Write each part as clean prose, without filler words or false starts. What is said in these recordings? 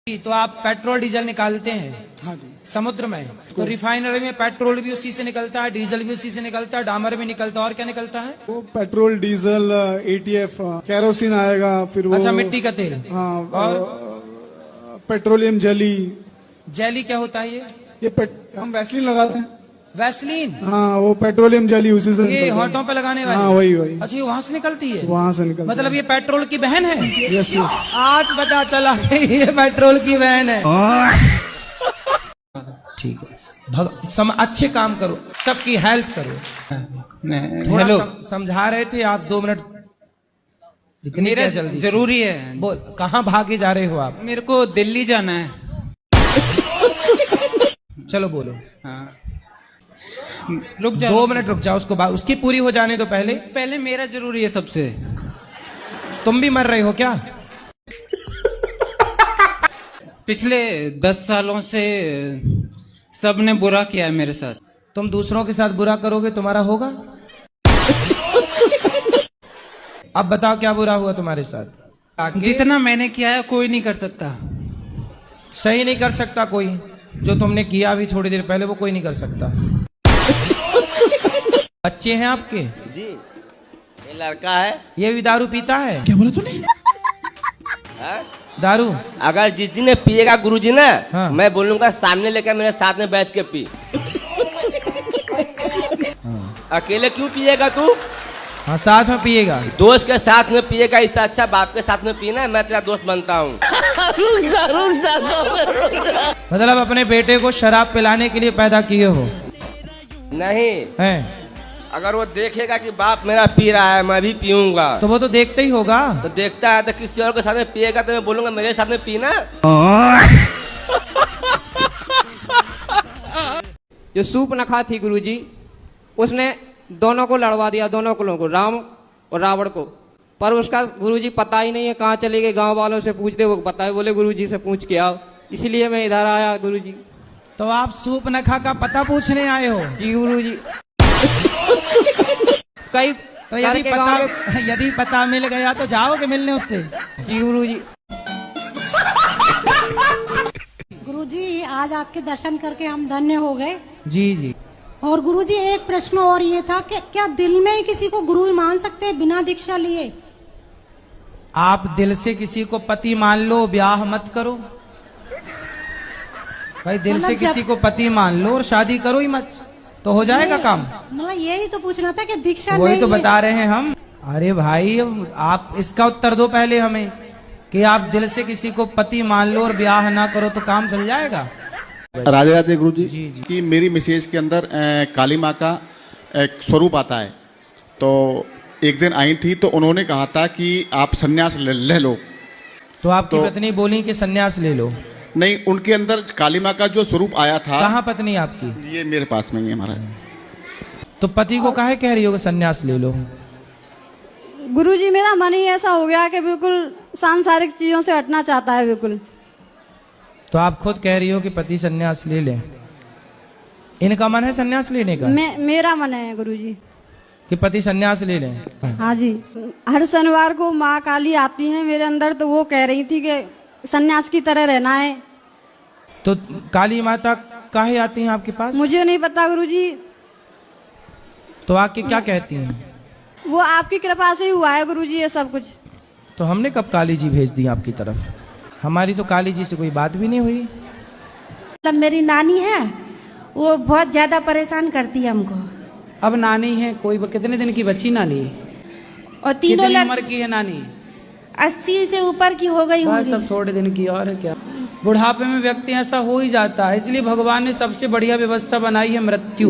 तो आप petrol diesel निकालते हैं? हाँ जी। समुद्र में तो रिफाइनरी में पेट्रोल भी उसी से निकलता है, डीजल भी उसी से निकलता है, डामर भी निकलता है, और क्या निकलता है? वो पेट्रोल, डीजल, एटीएफ, केरोसिन आएगा, फिर वो अच्छा, मिट्टी का तेल। हाँ, और पेट्रोलियम जेली। जेली क्या होता है ये? हम वैसलीन लगाते हैं। वैसलीन? हाँ, वो पेट्रोलियम जेली उसी से ये निकलता है। होठों पे लगाने वाली? हाँ, वही। अच्छा, ये वहाँ से निकलती है? वहाँ से निकलता मतलब ये पेट्रोल की बहन है? यस। आज पता चला ये पेट्रोल की बहन है। ठीक है, अच्छे काम करो, सबकी हेल्प करो। हेलो, समझा रहे थे आप, 2 मिनट इतनी क्या जल्दी? जरूरी है। बोल, कहाँ भागे जा रहे हो आप? मेरे को दिल्ली जाना है। चलो बोलो। हाँ, रुक जाओ। 2 मिनट रुक जाओ, उसकी पूरी हो जाने दो पहले। पहले मेरा जरूरी है सबसे। तुम भी मर रहे हो क्या? पिछले 10 सालों से सबने बुरा किया है मेरे साथ। तुम दूसरों के साथ बुरा करोगे, तुम्हारा होगा? अब बताओ क्या बुरा हुआ तुम्हारे साथ? जितना मैंने किया है कोई नहीं कर सकता। सही नहीं कर सकता कोई? जो तुमने किया अभी थोड़ी देर पहले, वो कोई नहीं कर सकता। बच्चे हैं आपके? जी, ये लड़का है। ये भी दारू पीता है? क्या बोला तूने? दारू? अगर जिस दिन पिएगा गुरुजी ना, हाँ। मैं बोलूंगा सामने लेकर मेरे साथ में बैठ के पी। अकेले क्यों पिएगा तू? हाँ, साथ में पिएगा। दोस्त के साथ में पिएगा, इससे अच्छा बाप के साथ में पीना। मैं तेरा दोस्त बनता हूँ। मतलब अपने बेटे को शराब पिलाने के लिए पैदा किए हो? नहीं, हैं? अगर वो देखेगा कि बाप मेरा पी रहा है, मैं भी पीऊंगा, तो वो तो देखते ही होगा। तो देखता है तो किसी और के साथ में पिएगा, तो मैं बोलूंगा मेरे साथ में पीना। जो सूर्पनखा थी गुरुजी, उसने दोनों को लड़वा दिया, दोनों कुलों को, राम और रावण को। पर उसका गुरुजी पता ही नहीं है कहाँ चले गए। गांव वालों से पूछते, वो बताए, बोले गुरुजी से पूछ के आओ। इसलिए मैं इधर आया गुरुजी। तो आप सूर्पनखा का पता पूछने आए हो? जी गुरुजी। कई तो यदि पता मिल गया तो जाओगे मिलने उससे? जी गुरुजी। गुरुजी, आज आपके दर्शन करके हम धन्य हो गए। जी जी। और गुरुजी, एक प्रश्न और ये था कि क्या दिल में ही किसी को गुरु मान सकते हैं बिना दीक्षा लिए? आप दिल से किसी को पति मान लो, ब्याह मत करो भाई। दिल से किसी को पति मान लो और शादी करो ही मत, तो हो जाएगा काम। मतलब यही तो पूछना था कि दीक्षा वही तो नहीं बता रहे हैं हम। अरे भाई, आप इसका उत्तर दो पहले हमें कि आप दिल से किसी को पति मान लो और ब्याह ना करो तो काम चल जाएगा। राधे राधे गुरु जी। जी जी। कि मेरी मिसेज के अंदर काली माँ का एक स्वरूप आता है। तो एक दिन आई थी तो उन्होंने कहा था कि आप सन्यास ले लो। तो आपकी पत्नी बोली कि सन्यास ले लो? नहीं, उनके अंदर काली माँ का जो स्वरूप आया था। कहाँ पत्नी आपकी? ये मेरे पास में ही है महाराज। तो पति को काहे कह रही हो कि सन्यास ले लो? गुरुजी, मेरा मन ही ऐसा हो गया कि बिल्कुल सांसारिक चीजों से हटना चाहता है बिल्कुल। तो आप खुद कह रही हो कि पति सन्यास ले ले। इनका मन है सन्यास लेने का? मेरा मन है गुरुजी कि पति सन्यास ले लें। हाँ जी। हर शनिवार को माँ काली आती है मेरे अंदर, तो वो कह रही थी कि सन्यास की तरह रहना है। तो काली माता काहे आती हैं आपके पास? मुझे नहीं पता गुरुजी। तो आके क्या कहती हैं? वो आपकी कृपा से ही हुआ है गुरुजी ये सब कुछ। तो हमने कब काली जी भेज दी आपकी तरफ? हमारी तो काली जी से कोई बात भी नहीं हुई। मतलब मेरी नानी है, वो बहुत ज्यादा परेशान करती है हमको। अब नानी है कोई? कितने दिन की बच्ची नानी? और तीनों उम्र की है नानी? 80 से ऊपर की हो गई होगी। सब थोड़े दिन की और है क्या। बुढ़ापे में व्यक्ति ऐसा हो ही जाता है, इसलिए भगवान ने सबसे बढ़िया व्यवस्था बनाई है मृत्यु।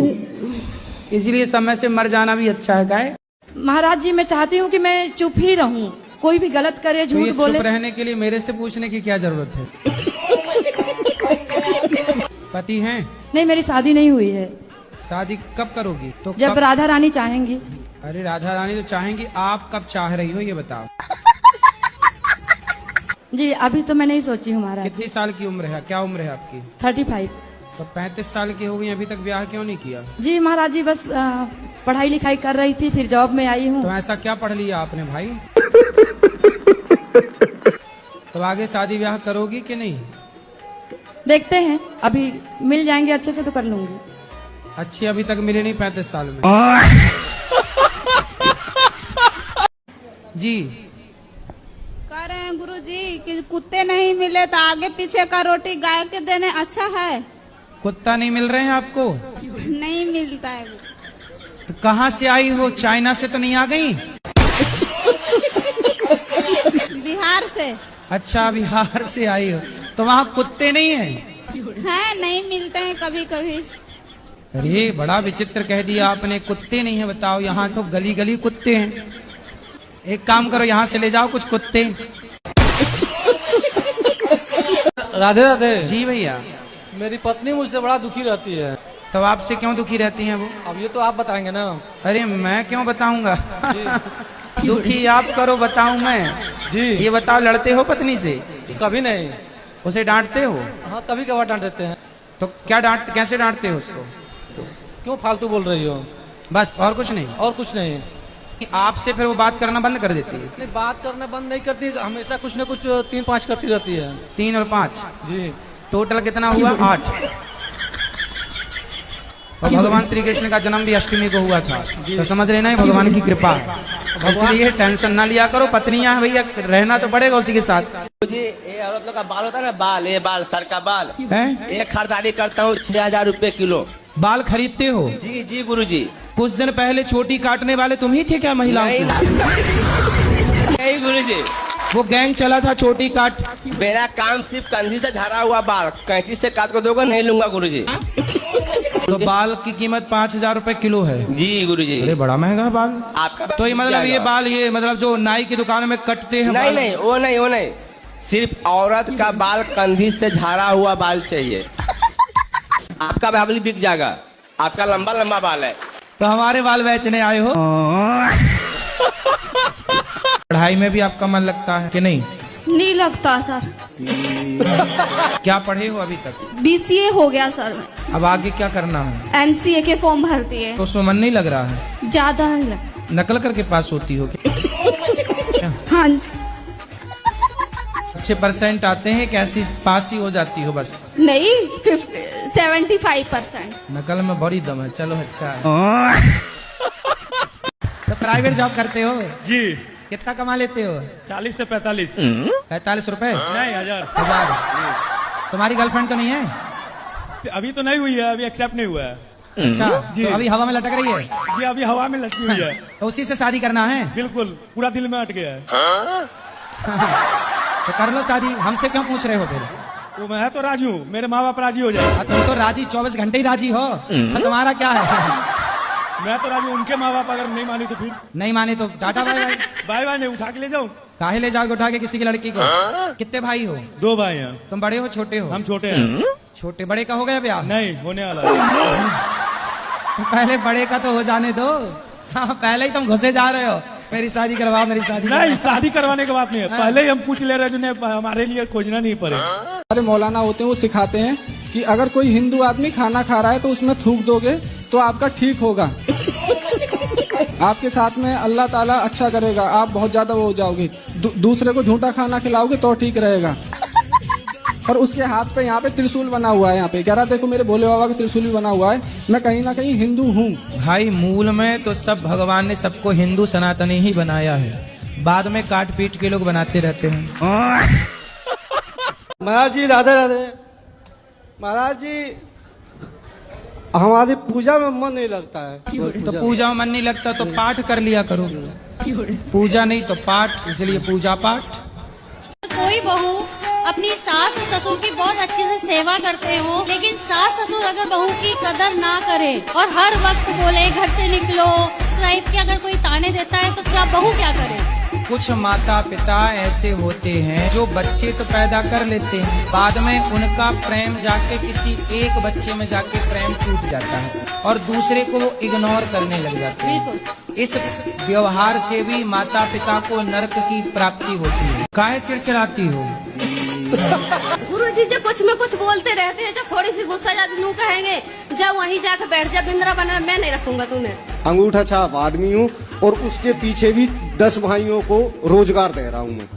इसलिए समय से मर जाना भी अच्छा है। क्या है महाराज जी, मैं चाहती हूँ कि मैं चुप ही रहूं, कोई भी गलत करे, झूठ बोले। चुप रहने के लिए मेरे से पूछने की क्या जरूरत है? पति हैं? नहीं, मेरी शादी नहीं हुई है। शादी कब करोगी? तो जब राधा रानी चाहेंगी। अरे राधा रानी तो चाहेंगी, आप कब चाह रही हो ये बताओ? जी अभी तो मैं नहीं सोची हूँ महाराज। कितनी साल की उम्र है? क्या उम्र है आपकी? 35। तो 35 साल की हो गई, अभी तक ब्याह क्यों नहीं किया? जी महाराज जी, बस पढ़ाई लिखाई कर रही थी, फिर जॉब में आई हूँ। तो ऐसा क्या पढ़ लिया आपने भाई? तो आगे शादी ब्याह करोगी कि नहीं? देखते हैं, अभी मिल जाएंगे अच्छे से तो कर लूंगी। अच्छी अभी तक मिले नहीं 35 साल में। जी कह रहे हैं गुरुजी कि कुत्ते नहीं मिले तो आगे पीछे का रोटी गाय के देने अच्छा है। कुत्ता नहीं मिल रहे हैं आपको? नहीं मिलता है। तो कहाँ से आई हो? चाइना से तो नहीं आ गई? बिहार से। अच्छा, बिहार से आई हो तो वहाँ कुत्ते नहीं हैं? है, नहीं मिलते हैं कभी कभी। अरे बड़ा विचित्र कह दिया आपने, कुत्ते नहीं है। बताओ, यहाँ तो गली गली कुत्ते हैं। एक काम करो, यहाँ से ले जाओ कुछ कुत्ते। राधे राधे। जी भैया। मेरी पत्नी मुझसे बड़ा दुखी रहती है। तो आपसे क्यों दुखी रहती हैं वो? अब ये तो आप बताएंगे ना। अरे मैं क्यों बताऊंगा? दुखी आप करो, बताऊं मैं? जी। ये बताओ, लड़ते हो पत्नी से? कभी नहीं। उसे डांटते हो? हाँ, कभी कभार डांट देते हैं। तो क्या कैसे डांटते हो उसको? क्यों फालतू बोल रही हो? बस, और कुछ नहीं? और कुछ नहीं। आपसे फिर वो बात करना बंद कर देती है? नहीं, बात करना बंद नहीं करती, हमेशा कुछ न कुछ 3-5 करती रहती है। 3 और 5? जी। टोटल कितना हुआ? 8। और भगवान श्री कृष्ण का जन्म भी अष्टमी को हुआ था, तो समझ लेना है भगवान की कृपा है। इसलिए टेंशन ना लिया करो। पत्नियां भैया, रहना तो पड़ेगा उसी के साथ। जी, ये औरत लोग का बाल होता है ना, बाल, ये बाल, सर का बाल है। ये खरीदारी करता हूँ 6000 रुपए किलो। बाल खरीदते हो? जी जी गुरुजी। कुछ दिन पहले चोटी काटने वाले तुम ही थे क्या महिलाओं की? नहीं गुरुजी, वो गैंग चला था चोटी काट। मेरा काम सिर्फ कंधी से झड़ा हुआ बाल कैंची से काट को दोगे, नहीं लूंगा गुरुजी। तो बाल की कीमत 5000 रुपए किलो है? जी गुरुजी। अरे बड़ा महंगा बाल। आपका तो ये मतलब ये बाल, ये मतलब जो नाई की दुकान में कटते हैं? नहीं नहीं, वो नहीं, वो नहीं, सिर्फ औरत का बाल कंधी से झाड़ा हुआ बाल चाहिए। आपका बाल बिक जाएगा, आपका लंबा लंबा बाल है। तो हमारे बाल बेचने आए हो? पढ़ाई में भी आपका मन लगता है कि नहीं? नहीं लगता सर। क्या पढ़े हो अभी तक? BCA हो गया सर। अब आगे क्या करना है? MCA के फॉर्म भरती है। तो उसमें मन नहीं लग रहा है? ज्यादा नहीं लगता। नकल करके पास होती हो क्या? हाँ जी। अच्छे परसेंट आते हैं? कैसी पास ही हो जाती हो बस? नहीं, 75%। नकल में बड़ी दम है। चलो अच्छा है। तो प्राइवेट जॉब करते हो? जी। कितना कमा लेते हो? 40 से 45। 45 रुपए? नहीं, 1000। तुम्हारी गर्लफ्रेंड तो नहीं है? अभी तो नहीं हुई है, अभी एक्सेप्ट नहीं हुआ है। अच्छा जी। तो अभी हवा में लटक रही है? जी, अभी हवा में लटकी हुई है। तो उसी से शादी करना है? बिल्कुल, पूरा दिल में अट गया है। तो कर लो शादी, हमसे क्यों पूछ रहे हो फिर? वो मैं तो राजी हूँ, मेरे माँ बाप राजी हो जाए। तुम तो राजी 24 घंटे ही राजी हो, तो तुम्हारा क्या है? मैं तो राजी हूँ, उनके माँ बाप अगर नहीं मानी तो फिर? नहीं माने तो tata bye bye. Bye bye नहीं, उठा के ले जाऊँ। काहे ले जाओगे उठा के किसी की लड़की को? कितने भाई हो? 2 भाई हैं। तुम बड़े हो छोटे हो? हम छोटे हैं। छोटे, बड़े का हो गया ब्याह? नहीं, होने वाला है। तो पहले बड़े का तो हो जाने दो। हाँ, पहले ही तुम घुसे जा रहे हो, मेरी शादी करवा, मेरी शादी। नहीं, शादी करवाने की बात नहीं है, पहले ही हम पूछ ले रहे हैं, हमारे लिए खोजना नहीं पड़े। हमारे मौलाना होते हैं, वो सिखाते हैं कि अगर कोई हिंदू आदमी खाना खा रहा है तो उसमें थूक दोगे तो आपका ठीक होगा। आपके साथ में अल्लाह ताला अच्छा करेगा, आप बहुत ज्यादा वो हो जाओगे। दूसरे को झूठा खाना खिलाओगे तो ठीक रहेगा। और उसके हाथ पे यहाँ पे त्रिशूल बना हुआ है, यहाँ पे कह रहा देखो मेरे भोले बाबा का त्रिशूल भी बना हुआ है, मैं कहीं ना कहीं हिंदू हूँ। भाई मूल में तो सब भगवान ने सबको हिंदू सनातनी ही बनाया है, बाद में काट पीट के लोग बनाते रहते हैं। महाराज जी राधे राधे। महाराज जी, हमारी पूजा में मन नहीं लगता है। तो पूजा में मन नहीं लगता तो पाठ कर लिया करो। पूजा नहीं तो पाठ, इसलिए पूजा पाठ। कोई बहू अपनी सास ससुर की बहुत अच्छे से सेवा करते हो, लेकिन सास ससुर अगर बहू की कदर ना करे और हर वक्त बोले घर से निकलो टाइप के अगर कोई ताने देता है, तो क्या बहू क्या करे? कुछ माता पिता ऐसे होते हैं जो बच्चे तो पैदा कर लेते हैं, बाद में उनका प्रेम जाके किसी एक बच्चे में जाके प्रेम टूट जाता है और दूसरे को वो इग्नोर करने लग जाते हैं। इस व्यवहार से भी माता पिता को नरक की प्राप्ति होती है। काहे चिड़चिड़ाती हो? गुरुजी जो कुछ में कुछ बोलते रहते हैं, जब थोड़ी सी गुस्सा जाती नू कहेंगे जब वहीं जाकर बैठ जा, बिंद्रा बना मैं नहीं रखूंगा तुम्हें। अंगूठा छाप आदमी हूँ और उसके पीछे भी 10 भाइयों को रोजगार दे रहा हूँ मैं।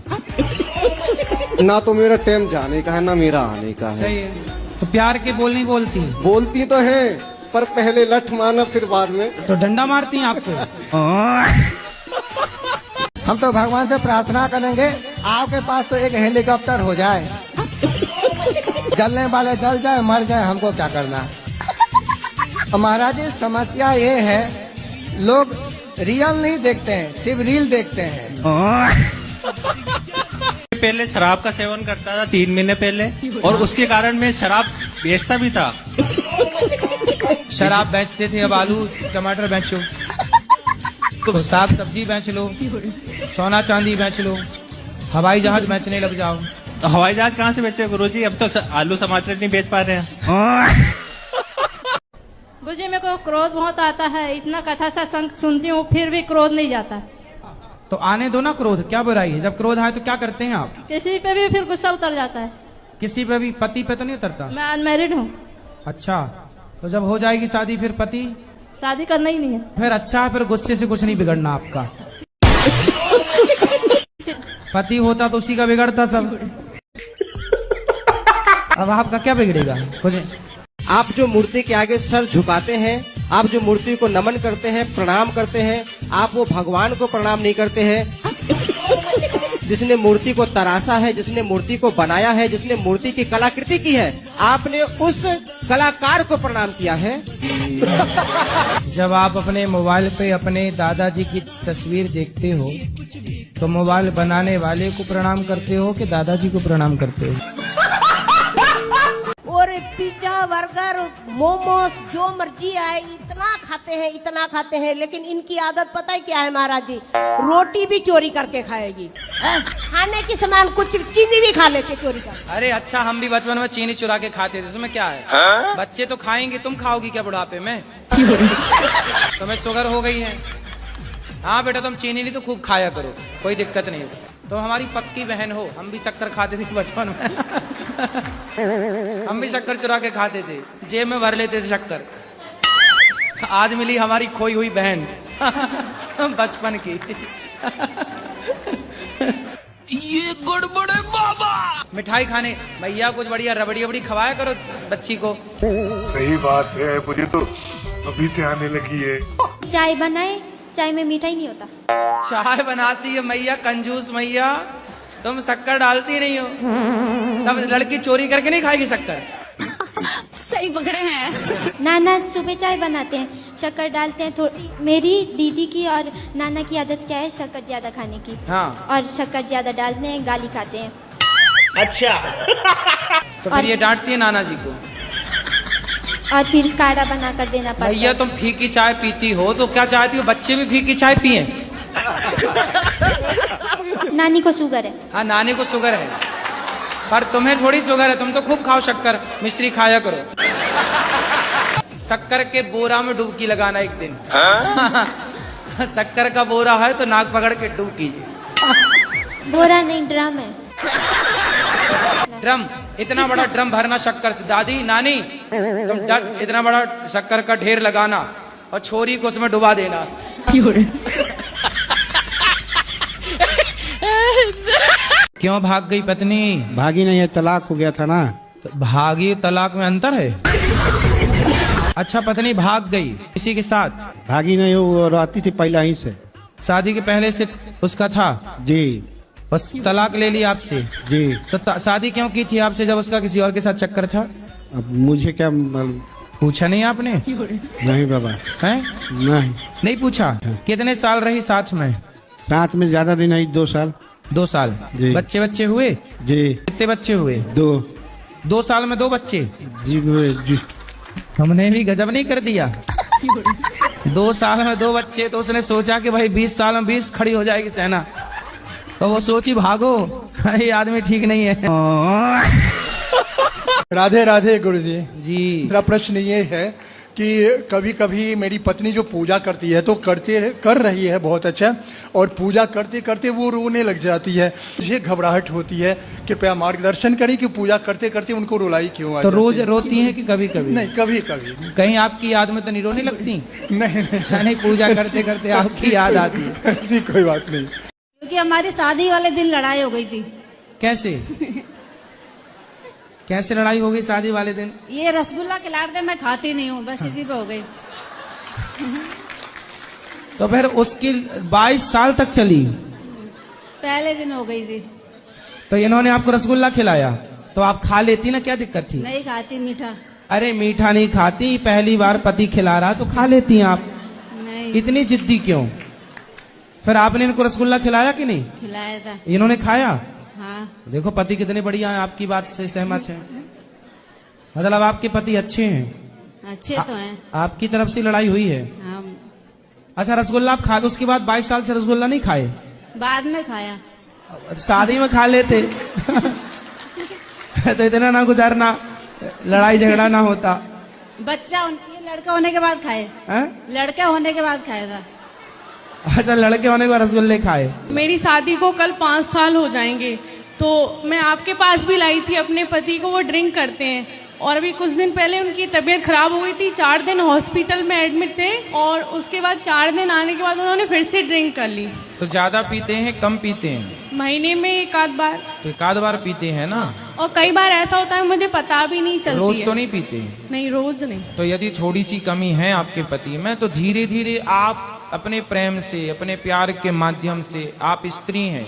ना तो मेरा टाइम जाने का है ना मेरा आने का है। सही है। तो प्यार के बोल नहीं बोलती? बोलती तो है, पर पहले लठ मारना फिर बाद में। तो डंडा मारती हैं आपको? हम तो भगवान से प्रार्थना करेंगे आपके पास तो एक हेलीकॉप्टर हो जाए, जलने वाले जल जाए मर जाए, हमको क्या करना। महाराज जी समस्या ये है, लोग रियल नहीं देखते हैं, सिर्फ रील देखते हैं। पहले शराब का सेवन करता था 3 महीने पहले, और उसके कारण मैं शराब बेचता भी था। शराब बेचते थे, अब आलू टमाटर बेचो, तो साग सब्जी बेच लो, सोना चांदी बेच लो, हवाई जहाज बेचने लग जाओ। तो हवाई जहाज कहाँ से बेचे गुरुजी? अब तो आलू टमाटर नहीं बेच पा रहे हैं। गुरुजी मेरे को क्रोध बहुत आता है, इतना कथा सत्संग सुनती हूँ फिर भी क्रोध नहीं जाता। तो आने दो ना क्रोध, क्या बुराई है? जब क्रोध आए तो क्या करते हैं आप? किसी पे भी फिर गुस्सा उतर जाता है। किसी पे भी? पति पे तो नहीं उतरता? मैं अनमैरिड हूँ। अच्छा, तो जब हो जाएगी शादी फिर पति? शादी करना ही नहीं है। फिर अच्छा है, फिर गुस्से से कुछ नहीं बिगड़ना आपका। पति होता तो उसी का बिगड़ता सब। अब आपका क्या बिगड़ेगा? कुछ आप जो मूर्ति के आगे सर झुकाते हैं, आप जो मूर्ति को नमन करते हैं, प्रणाम करते हैं, आप वो भगवान को प्रणाम नहीं करते हैं जिसने मूर्ति को तराशा है, जिसने मूर्ति को बनाया है, जिसने मूर्ति की कलाकृति की है, आपने उस कलाकार को प्रणाम किया है। जब आप अपने मोबाइल पे अपने दादाजी की तस्वीर देखते हो तो मोबाइल बनाने वाले को प्रणाम करते हो कि दादाजी को प्रणाम करते हो? और पिज्जा बर्गर मोमोस जो मर्जी आए इतना खाते हैं, लेकिन इनकी आदत पता है क्या है महाराज जी? रोटी भी चोरी करके खाएगी, खाने की सामान कुछ चीनी भी खा लेके चोरी कर। अरे अच्छा, हम भी बचपन में चीनी चुरा के खाते थे, इसमें क्या है? बच्चे तो खाएंगे, तुम खाओगी क्या बुढ़ापे में? तुम्हें शुगर हो गई है? हाँ बेटा, तुम चीनी नहीं तो खूब खाया करो, कोई दिक्कत नहीं। तो हमारी पक्की बहन हो, हम भी शक्कर खाते थे बचपन में। हम भी शक्कर चुरा के खाते थे, जेब में भर लेते थे शक्कर। आज मिली हमारी खोई हुई बहन बचपन की। ये गड़बड़ है बाबा। मिठाई खाने भैया कुछ बढ़िया रबड़ी रबड़ी खवाया करो बच्ची को। सही बात है, मुझे तो अभी से आने लगी है। चाय बनाए, चाय में मीठा ही नहीं होता। चाय बनाती है मैया, कंजूस मैया, तुम शक्कर डालती नहीं हो। तब लड़की चोरी करके नहीं खाएगी शक्कर। सही पकड़े हैं। नाना सुबह चाय बनाते हैं, शक्कर डालते हैं थोड़ी। मेरी दीदी की और नाना की आदत क्या है? शक्कर ज्यादा खाने की। हाँ। और शक्कर ज्यादा डालते हैं, गाली खाते हैं। अच्छा। तो फिर ये डांटती है नाना जी को, और फिर काढ़ा बना कर देना पड़ता है। भैया तुम फीकी चाय पीती हो तो क्या चाहती हो बच्चे भी फीकी चाय पिए? नानी को शुगर है। हाँ, नानी को शुगर है, पर तुम्हें थोड़ी शुगर है, तुम तो खूब खाओ शक्कर, मिश्री खाया करो। शक्कर के बोरा में डुबकी लगाना एक दिन। शक्कर का बोरा है तो नाक पकड़ के डुबकी। बोरा नहीं, ड्रम है। ड्रम? इतना बड़ा ड्रम भरना शक्कर से? दादी नानी तुम इतना बड़ा शक्कर का ढेर लगाना और छोरी को उसमें डुबा देना। क्यों भाग गई पत्नी? भागी नहीं है, तलाक हो गया था ना। तो भागी तलाक में अंतर है? अच्छा, पत्नी भाग गई किसी के साथ? भागी नहीं हो, वो रहती थी पहले ही से। शादी के पहले से उसका था? जी। बस तलाक ले ली आपसे? जी। तो शादी क्यों की थी आपसे जब उसका किसी और के साथ चक्कर था? अब मुझे क्या पूछा नहीं आपने? नहीं बाबा। हैं? नहीं पूछा? कितने साल रही साथ में? साथ में ज्यादा दिन नहीं, 2 साल। 2 साल? जी। बच्चे हुए? जी। कितने बच्चे हुए? 2। 2 साल में 2 बच्चे? जी। हमने भी गजब नहीं कर दिया। 2 साल में 2 बच्चे, तो उसने सोचा कि भाई 20 साल में 20 खड़ी हो जाएगी सेना, तो वो सोची भागो, ये आदमी ठीक नहीं है। राधे राधे गुरुजी जी। मेरा प्रश्न ये है कि कभी कभी मेरी पत्नी जो पूजा करती है तो कर रही है बहुत अच्छा, और पूजा करते करते वो रोने लग जाती है, मुझे घबराहट होती है। कृपया मार्गदर्शन करें कि पूजा करते करते उनको रुलाई क्यों आ तो जाती रोज है? रोती है कि कभी कभी? नहीं, कभी कभी। कहीं आपकी याद में तो नहीं रोने लगती? नहीं, पूजा करते करते आपकी याद आती है? ऐसी कोई बात नहीं। क्योंकि हमारी शादी वाले दिन लड़ाई हो गई थी, कैसे कैसे लड़ाई हो गई शादी वाले दिन? ये रसगुल्ला खिला दे, मैं खाती नहीं हूँ, बस इसी पे हो गई। तो फिर उसकी 22 साल तक चली। पहले दिन हो गई थी। तो इन्होंने आपको रसगुल्ला खिलाया तो आप खा लेती ना, क्या दिक्कत थी? नहीं खाती मीठा। अरे मीठा नहीं खाती, पहली बार पति खिला रहा तो खा लेती आप। नहीं। इतनी जिद्दी क्यों? फिर आपने इनको रसगुल्ला खिलाया कि नहीं? खिलाया था। इन्होंने खाया? हाँ। देखो पति कितने बढ़िया हैं, आपकी बात से सहमत है। मतलब आपके पति अच्छे हैं? अच्छे तो हैं। आपकी तरफ से लड़ाई हुई है? हाँ। अच्छा, रसगुल्ला आप खा लो, उसके बाद 22 साल से रसगुल्ला नहीं खाए? बाद में खाया। शादी में खा लेते तो इतना ना गुजारना, लड़ाई झगड़ा ना होता। बच्चा लड़का होने के बाद खाए। लड़का होने के बाद खाया था। अच्छा, लड़के होने के बाद रसगुल्ले खाए। मेरी शादी को कल 5 साल हो जाएंगे, तो मैं आपके पास भी लाई थी अपने पति को, वो ड्रिंक करते हैं और अभी कुछ दिन पहले उनकी तबीयत खराब हो गई थी, 4 दिन हॉस्पिटल में एडमिट थे और उसके बाद 4 दिन आने के बाद उन्होंने फिर से ड्रिंक कर ली। तो ज्यादा पीते हैं कम पीते हैं? महीने में 1 बार। तो 1 बार पीते हैं ना? और कई बार ऐसा होता है मुझे पता भी नहीं चलती। रोज तो नहीं पीते? नहीं, रोज नहीं। तो यदि थोड़ी सी कमी है आपके पति में तो धीरे धीरे आप अपने प्रेम से, अपने प्यार के माध्यम से, आप स्त्री हैं,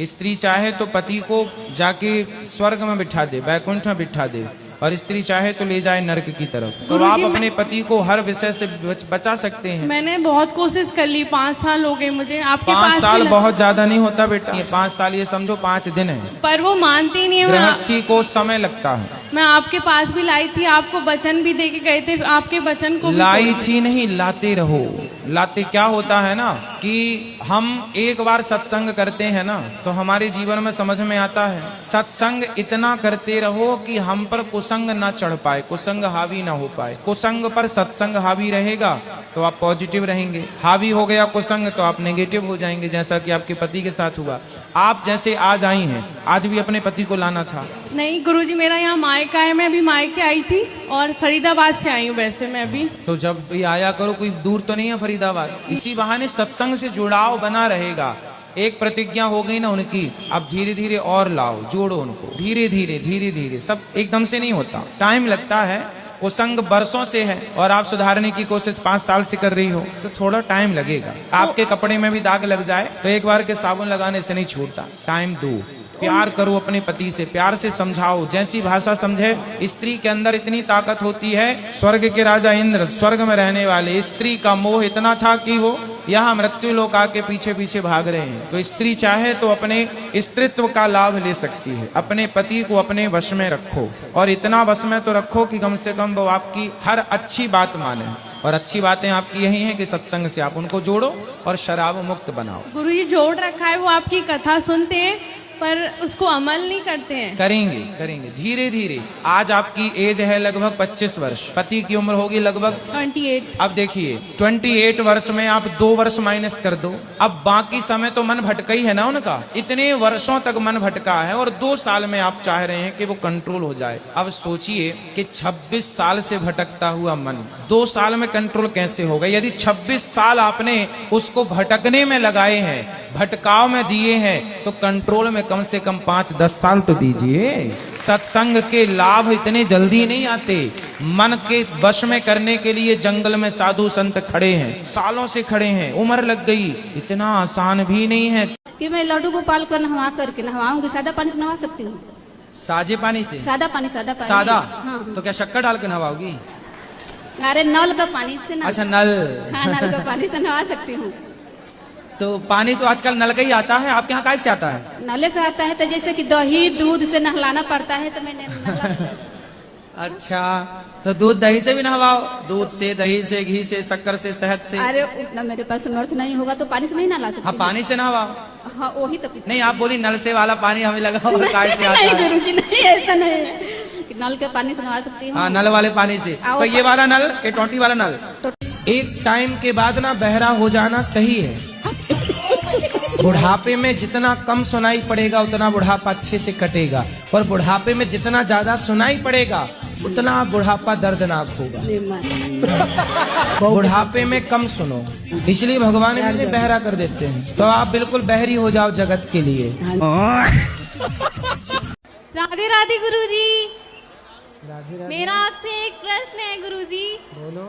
स्त्री चाहे तो पति को जाके स्वर्ग में बिठा दे, वैकुंठ में बिठा दे, और स्त्री चाहे तो ले जाए नरक की तरफ। तो आप अपने पति को हर विषय से बचा सकते हैं। मैंने बहुत कोशिश कर ली, 5 साल हो गए मुझे आपके 5 साल बहुत ज्यादा नहीं होता बेटा, 5 साल ये समझो 5 दिन है। पर वो मानती नहीं है। गृहस्थी को समय लगता है। मैं आपके पास भी लाई थी, आपको वचन भी दे के गए थे, आपके वचन को लाई थी नहीं, लाते रहो। लाते क्या होता है ना कि हम एक बार सत्संग करते हैं ना तो हमारे जीवन में समझ में आता है, सत्संग इतना करते रहो कि हम पर कुसंग ना चढ़ पाए, कुसंग हावी ना हो पाए। कुसंग पर सत्संग हावी रहेगा तो आप पॉजिटिव रहेंगे, हावी हो गया कुसंग तो आप नेगेटिव हो जाएंगे, जैसा कि आपके पति के साथ हुआ। आप जैसे आज आई हैं, आज भी अपने पति को लाना था। नहीं गुरुजी, मेरा यहाँ मायका है, मैं अभी मायके आई थी और फरीदाबाद से आई हूँ वैसे मैं अभी। तो जब भी आया करो, कोई दूर तो नहीं है फरीदाबाद, इसी बहाने सत्संग से जुड़ाव बना रहेगा। एक प्रतिज्ञा हो गई ना उनकी, अब धीरे धीरे और लाओ, जोड़ो उनको, धीरे धीरे धीरे धीरे, सब एकदम से नहीं होता, टाइम लगता है। कुसंग बरसों से है और आप सुधारने की कोशिश 5 साल से कर रही हो तो थोड़ा टाइम लगेगा। आपके कपड़े में भी दाग लग जाए तो एक बार के साबुन लगाने से नहीं छूटता, टाइम दो। प्यार करो अपने पति से, प्यार से समझाओ, जैसी भाषा समझे। स्त्री के अंदर इतनी ताकत होती है, स्वर्ग के राजा इंद्र स्वर्ग में रहने वाले, स्त्री का मोह इतना था कि वो यहाँ मृत्यु लोक आके पीछे पीछे भाग रहे हैं। तो स्त्री चाहे तो अपने स्त्रीत्व का लाभ ले सकती है। अपने पति को अपने वश में रखो, और इतना वश में तो रखो कि कम से कम वो आपकी हर अच्छी बात माने। और अच्छी बातें आपकी यही हैं कि सत्संग से आप उनको जोड़ो और शराब मुक्त बनाओ। गुरुजी जोड़ रखा है, वो आपकी कथा सुनते हैं पर उसको अमल नहीं करते हैं। करेंगे करेंगे धीरे धीरे। आज आपकी एज है लगभग 25 वर्ष, पति की उम्र होगी लगभग 28। अब देखिए 28 वर्ष में आप 2 वर्ष माइनस कर दो, अब बाकी समय तो मन भटका ही है ना उनका, इतने वर्षों तक मन भटका है और 2 साल में आप चाह रहे हैं कि वो कंट्रोल हो जाए। अब सोचिए कि 26 साल से भटकता हुआ मन 2 साल में कंट्रोल कैसे होगा? यदि 26 साल आपने उसको भटकने में लगाए हैं, भटकाव में दिए हैं, तो कंट्रोल में कम से कम 5-10 साल तो दीजिए। सत्संग के लाभ इतने जल्दी नहीं आते। मन के वश में करने के लिए जंगल में साधु संत खड़े हैं, सालों से खड़े हैं, उम्र लग गई, इतना आसान भी नहीं है कि मैं लड्डू गोपाल को नहवा करके नहवाऊंगी। सादा पानी से नहवा सकती हूँ? साजे पानी से? सादा पानी। सादा? हाँ। तो क्या शक्कर डाल के नहवाओगी? अरे नल का पानी से ना। अच्छा नल। हाँ, नल का पानी से नहवा सकती हूँ। तो पानी तो आजकल नल का ही आता है, आपके यहाँ कैसे आता है? नले से आता है, तो जैसे कि दही दूध से नहलाना पड़ता है तो मैंने अच्छा, तो दूध दही से भी नहवाओ, दूध से, दही से, घी से, शक्कर से, शहद से। अरे उतना मेरे पास समर्थ नहीं होगा तो पानी से नहीं नहला सकती। हाँ पानी से नहवाओ। हाँ वही तो। नहीं आप बोली नल से वाला पानी हमें लगा काय से आता है। नहीं गुरुजी नहीं, ऐसा नहीं, नल के पानी से नहवा सकती हूँ। हाँ नल वाले पानी से। तो ये वाला नल के टोटी वाला नल? एक टाइम के बाद ना बहरा हो जाना सही है। बुढ़ापे में जितना कम सुनाई पड़ेगा उतना बुढ़ापा अच्छे से कटेगा, और बुढ़ापे में जितना ज्यादा सुनाई पड़ेगा उतना बुढ़ापा दर्दनाक होगा। बुढ़ापे में कम सुनो, इसलिए भगवान इन्हें बहरा कर देते हैं। तो आप बिल्कुल बहरी हो जाओ जगत के लिए। राधे राधे गुरुजी। राधे राधे। मेरा आपसे एक प्रश्न है गुरुजी। बोलो।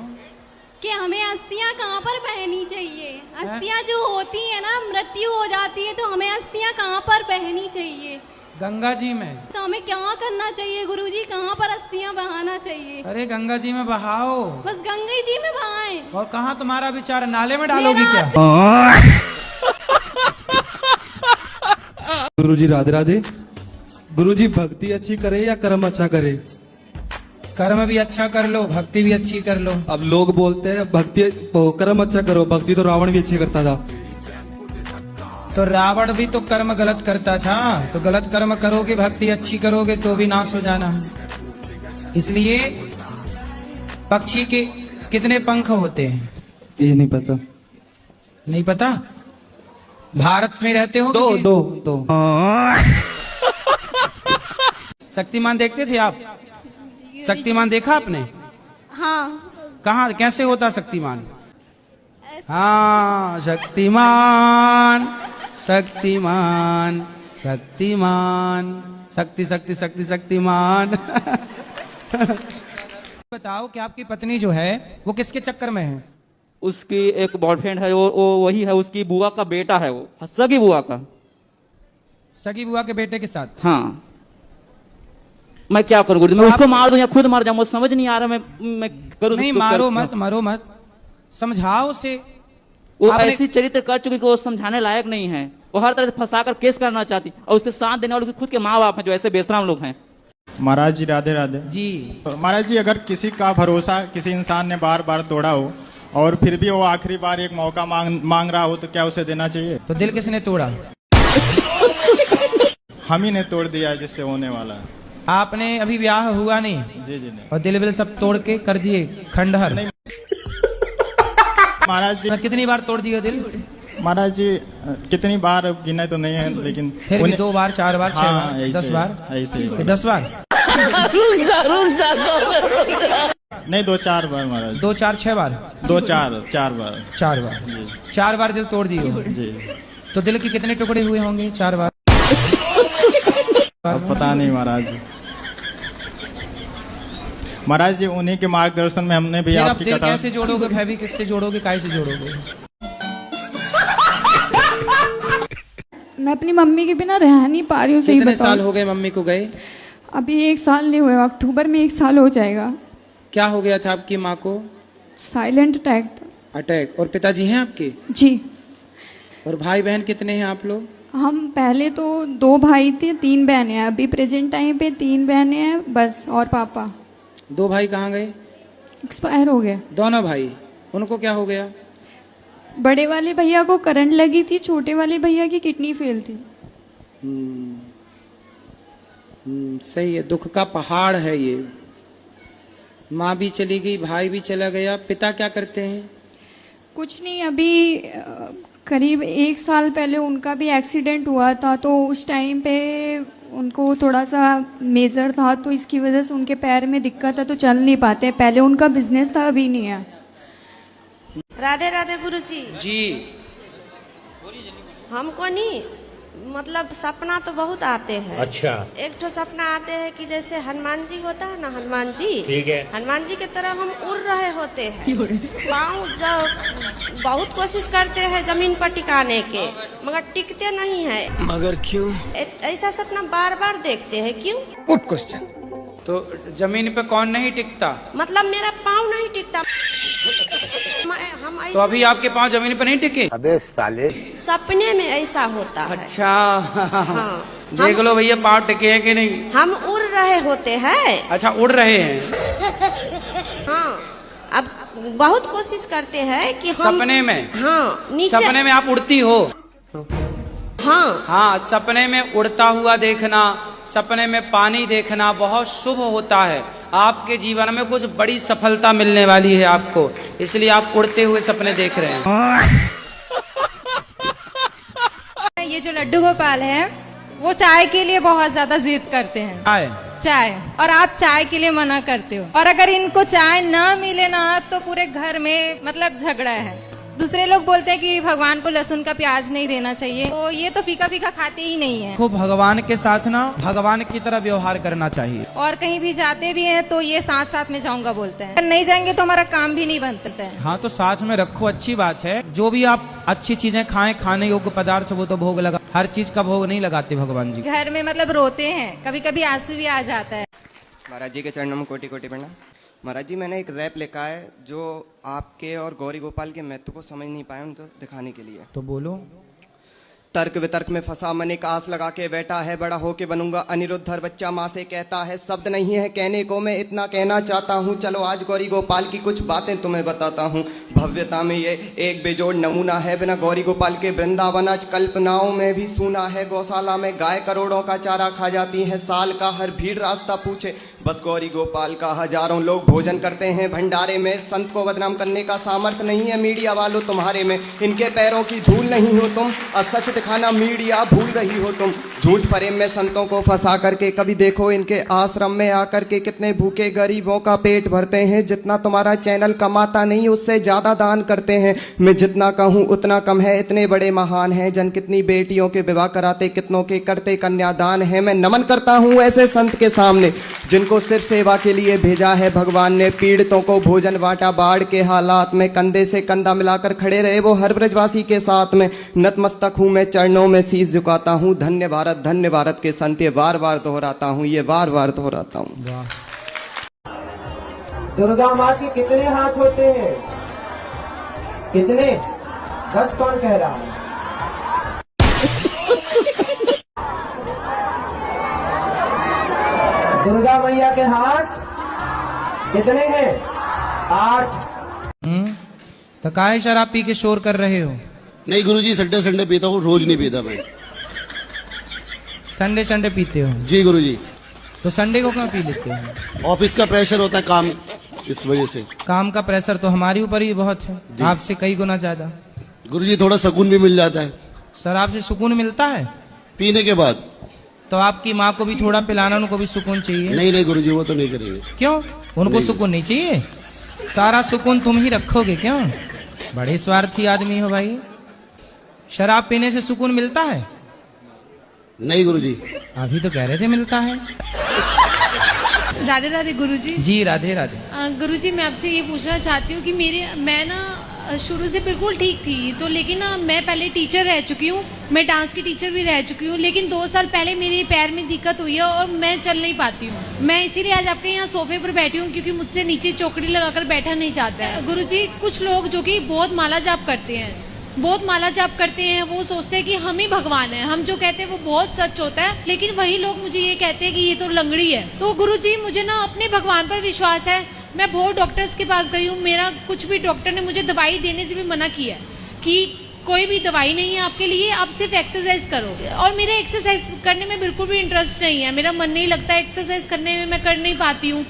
कि हमें अस्थियां कहाँ पर पहननी चाहिए? अस्थियां जो होती है ना, मृत्यु हो जाती है, तो हमें अस्थियां कहाँ पर पहननी चाहिए? गंगा जी में। तो हमें क्या करना चाहिए गुरुजी? कहाँ पर अस्थियां बहाना चाहिए? अरे गंगा जी में बहाओ। बस गंगा जी में बहाएं। और कहाँ तुम्हारा विचार, नाले में डालोगी क्या? गुरुजी राधे राधे। गुरुजी भक्ति अच्छी करे या कर्म अच्छा करे? कर्म भी अच्छा कर लो, भक्ति भी अच्छी कर लो। अब लोग बोलते हैं भक्ति कर्म अच्छा करो, भक्ति तो रावण भी अच्छी करता था। तो रावण भी तो कर्म गलत करता था, तो गलत कर्म करोगे, भक्ति अच्छी करोगे तो भी नाश हो जाना। इसलिए पक्षी के कितने पंख होते हैं? ये नहीं पता। नहीं पता? भारत में रहते हो? दो। शक्तिमान देखते थे आप? शक्तिमान देखा आपने? हाँ। कहाँ, कैसे होता शक्तिमान? हाँ, शक्तिमान शक्तिमान शक्तिमान, शक्ति शक्ति शक्ति शक्तिमान। बताओ कि आपकी पत्नी जो है वो किसके चक्कर में है? उसकी एक बॉयफ्रेंड है, वो वही है, उसकी बुआ का बेटा है, वो सगी बुआ का। सगी बुआ के बेटे के साथ? हाँ। मैं क्या करूँ गुरुजी? मैं उसको मार दूं या खुद मर जाऊं, मुझे समझ नहीं आ रहा। मैं करूँ नहीं, मारो मत, मारो मत, समझाओ उसे। वो ऐसी चरित्र कर चुकी कि वो समझाने लायक नहीं है। वो हर तरह से फंसाकर केस करना चाहती, और उसके साथ देने वाले खुद के माँ बाप हैं जो ऐसे बेशरम लोग हैं। महाराज जी राधे राधे जी। तो महाराज जी, अगर किसी का भरोसा किसी इंसान ने बार बार तोड़ा हो और फिर भी वो आखिरी बार एक मौका मांग रहा हो, तो क्या उसे देना चाहिए? तो दिल किसने तोड़ा? हम ही ने तोड़ दिया जिससे होने वाला है। आपने अभी ब्याह हुआ नहीं? जी नहीं। और दिल विल सब तोड़ के कर दिए खंडहर? महाराज जी कितनी बार तोड़ दिया दिल? महाराज जी कितनी बार गिने तो नहीं है, लेकिन फिर भी 2 बार 4 बार 6 हाँ, बार 10 बार ऐसे 10 बार नहीं 2-4 बार महाराज। 2 4 6 बार 4 बार 4 बार दिल तोड़ दिए जी। तो दिल के कितने टुकड़े हुए होंगे 4 बार? अब पता नहीं महाराज। महाराज जी उन्हीं के मार्गदर्शन में हमने भी आपकी दिल कथा। कैसे जोड़ोगे? फेविक्विक से जोड़ोगे? काय से जोड़ोगे? मैं अपनी मम्मी के बिना रह नहीं पा रही हूँ। सही कितने बताओ। साल हो गए मम्मी को गए? अभी 1 साल नहीं हुए, अक्टूबर में 1 साल हो जाएगा। क्या हो गया था आपकी माँ को? साइलेंट अटैक था। अटैक। और पिताजी हैं आपके? जी। और भाई बहन कितने हैं आप लोग? हम पहले तो 2 भाई थे, 3 बहनें हैं। अभी प्रेजेंट टाइम पे 3 बहनें हैं बस, और पापा। 2 भाई कहाँ गए? एक्सपायर हो गए दोनों भाई। उनको क्या हो गया? बड़े वाले भैया को करंट लगी थी, छोटे वाले भैया की किडनी फेल थी। सही है, दुख का पहाड़ है ये। माँ भी चली गई, भाई भी चला गया। पिता क्या करते हैं? कुछ नहीं, अभी करीब 1 साल पहले उनका भी एक्सीडेंट हुआ था, तो उस टाइम पे उनको थोड़ा सा मेजर था, तो इसकी वजह से उनके पैर में दिक्कत है, तो चल नहीं पाते। पहले उनका बिजनेस था, अभी नहीं है। राधे राधे गुरुजी जी। हमको नहीं, मतलब सपना तो बहुत आते हैं। अच्छा। एक तो सपना आते हैं कि जैसे हनुमान जी होता है ना, हनुमान जी। ठीक है। हनुमान जी की तरह हम उड़ रहे होते हैं। पाँव जब बहुत कोशिश करते हैं जमीन पर टिकाने के, मगर टिकते नहीं है। मगर क्यों? ऐसा सपना बार बार देखते हैं, क्यों? Good question. तो जमीन पे कौन नहीं टिकता? मतलब मेरा पाँव नहीं टिकता। हम तो अभी आपके पाँव जमीन पर नहीं टिके? अबे साले। सपने में ऐसा होता है। अच्छा। हाँ। देख लो भैया पाँव टिके हैं कि नहीं। हम उड़ रहे होते हैं। अच्छा, उड़ रहे हैं। हाँ, अब बहुत कोशिश करते हैं कि हम सपने में। हाँ, नीचे। सपने में आप उड़ती हो? हाँ हाँ, सपने में उड़ता हुआ देखना, सपने में पानी देखना बहुत शुभ होता है। आपके जीवन में कुछ बड़ी सफलता मिलने वाली है आपको, इसलिए आप उड़ते हुए सपने देख रहे हैं। ये जो लड्डू गोपाल है वो चाय के लिए बहुत ज्यादा जिद करते हैं। चाय, और आप चाय के लिए मना करते हो, और अगर इनको चाय ना मिले ना तो पूरे घर में मतलब झगड़ा है। दूसरे लोग बोलते हैं कि भगवान को लहसुन का प्याज नहीं देना चाहिए, तो ये तो फीका फीका खाते ही नहीं है। को भगवान के साथ ना भगवान की तरह व्यवहार करना चाहिए। और कहीं भी जाते भी हैं तो ये साथ साथ में जाऊंगा बोलते हैं, नहीं जाएंगे तो हमारा काम भी नहीं बनता है। हाँ तो साथ में रखो, अच्छी बात है। जो भी आप अच्छी चीजें खाएं, खाने योग्य पदार्थ वो तो भोग लगा, हर चीज का भोग नहीं लगाते भगवान जी। घर में मतलब रोते हैं, कभी कभी आंसू भी आ जाता है। महाराज जी के चरणों में कोटि कोटि प्रणाम। महाराज जी, मैंने एक रैप लिखा है जो आपके और गौरी गोपाल के महत्व को समझ नहीं पाए, उनको दिखाने के लिए। तो बोलो। तर्क वितर्क में फंसा मन एक आस लगा के बैठा है, बड़ा होके बनूंगा अनिरुद्ध, हर बच्चा माँ से कहता है। शब्द नहीं है कहने को, मैं इतना कहना चाहता हूँ। चलो आज गौरी गोपाल की कुछ बातें तुम्हें बताता हूँ। भव्यता में ये एक बेजोड़ नमूना है, बिना गौरी गोपाल के वृंदावन आज कल्पनाओं में भी सूना है। गौशाला में गाय करोड़ों का चारा खा जाती है, साल का हर भीड़ रास्ता पूछे, बस गौरी गोपाल का हजारों लोग भोजन करते हैं भंडारे में। संत को बदनाम करने का सामर्थ्य नहीं है मीडिया वालों तुम्हारे में, इनके पैरों की धूल नहीं हो तुम, असच दिखाना मीडिया भूल रही हो तुम। झूठ फरेब में संतों को फंसा करके कभी देखो इनके आश्रम में आकर के कितने भूखे गरीबों का पेट भरते हैं। जितना तुम्हारा चैनल कमाता नहीं उससे ज्यादा दान करते हैं। मैं जितना कहूँ उतना कम है, इतने बड़े महान हैं। जन कितनी बेटियों के विवाह कराते, कितनों के करते कन्यादान है। मैं नमन करता हूँ ऐसे संत के सामने जिनको सिर्फ सेवा के लिए भेजा है भगवान ने। पीड़ितों को भोजन बांटा, बाढ़ के हालात में कंधे से कंधा मिलाकर खड़े रहे वो हर ब्रजवासी के साथ में। नतमस्तक हूँ मैं, चरणों में शीश झुकाता हूँ। धन्य भारत के संत, ये बार बार दोहराता हूँ, ये बार बार दोहराता हूँ। दुर्गा माँ के कितने हाथ होते हैं? कितने? 10 कौन कह रहा है? दुर्गा मैया के हाथ कितने हैं? 8। तो काहे शराब पी के शोर कर रहे हो? नहीं गुरुजी, संडे पीता हूँ, रोज नहीं पीता मैं। संडे पीते हो? जी गुरुजी। तो संडे को क्यों पी लेते हो? ऑफिस का प्रेशर होता है, काम, इस वजह से। काम का प्रेशर तो हमारे ऊपर ही बहुत है, आपसे कई गुना ज्यादा। गुरुजी थोड़ा सुकून भी मिल जाता है। शराब से सुकून मिलता है? पीने के बाद। तो आपकी माँ को भी थोड़ा पिलाना, उनको भी सुकून चाहिए। नहीं गुरुजी, वो तो नहीं करेंगे। क्यों? उनको सुकून नहीं चाहिए? सारा सुकून तुम ही रखोगे क्यों? बड़े स्वार्थी आदमी हो भाई। शराब पीने से सुकून मिलता है? नहीं गुरुजी। अभी तो कह रहे थे मिलता है। राधे राधे गुरुजी। जी राधे राधे। गुरुजी मैं आपसे ये पूछना चाहती हूँ कि मैं ना शुरू से बिल्कुल ठीक थी, तो लेकिन मैं पहले टीचर रह चुकी हूँ, मैं डांस की टीचर भी रह चुकी हूँ, लेकिन 2 साल पहले मेरे पैर में दिक्कत हुई है और मैं चल नहीं पाती हूँ। मैं इसीलिए आज आपके यहाँ सोफे पर बैठी हूँ क्योंकि मुझसे नीचे चौकड़ी लगाकर बैठा नहीं जाता है। गुरुजी कुछ लोग जो कि बहुत माला जाप करते हैं, वो सोचते हैं कि हम ही भगवान हैं, हम जो कहते हैं वो बहुत सच होता है, लेकिन वही लोग मुझे ये कहते हैं कि ये तो लंगड़ी है। तो गुरुजी मुझे ना अपने भगवान पर विश्वास है। मैं बहुत डॉक्टर्स के पास गई हूँ, मेरा कुछ भी डॉक्टर ने मुझे दवाई देने से भी मना किया है कि कोई भी दवाई नहीं है आपके लिए, आप सिर्फ एक्सरसाइज करो। और मेरे एक्सरसाइज करने में बिल्कुल भी इंटरेस्ट नहीं है, मेरा मन नहीं लगता एक्सरसाइज करने में, मैं कर नहीं पाती हूँ।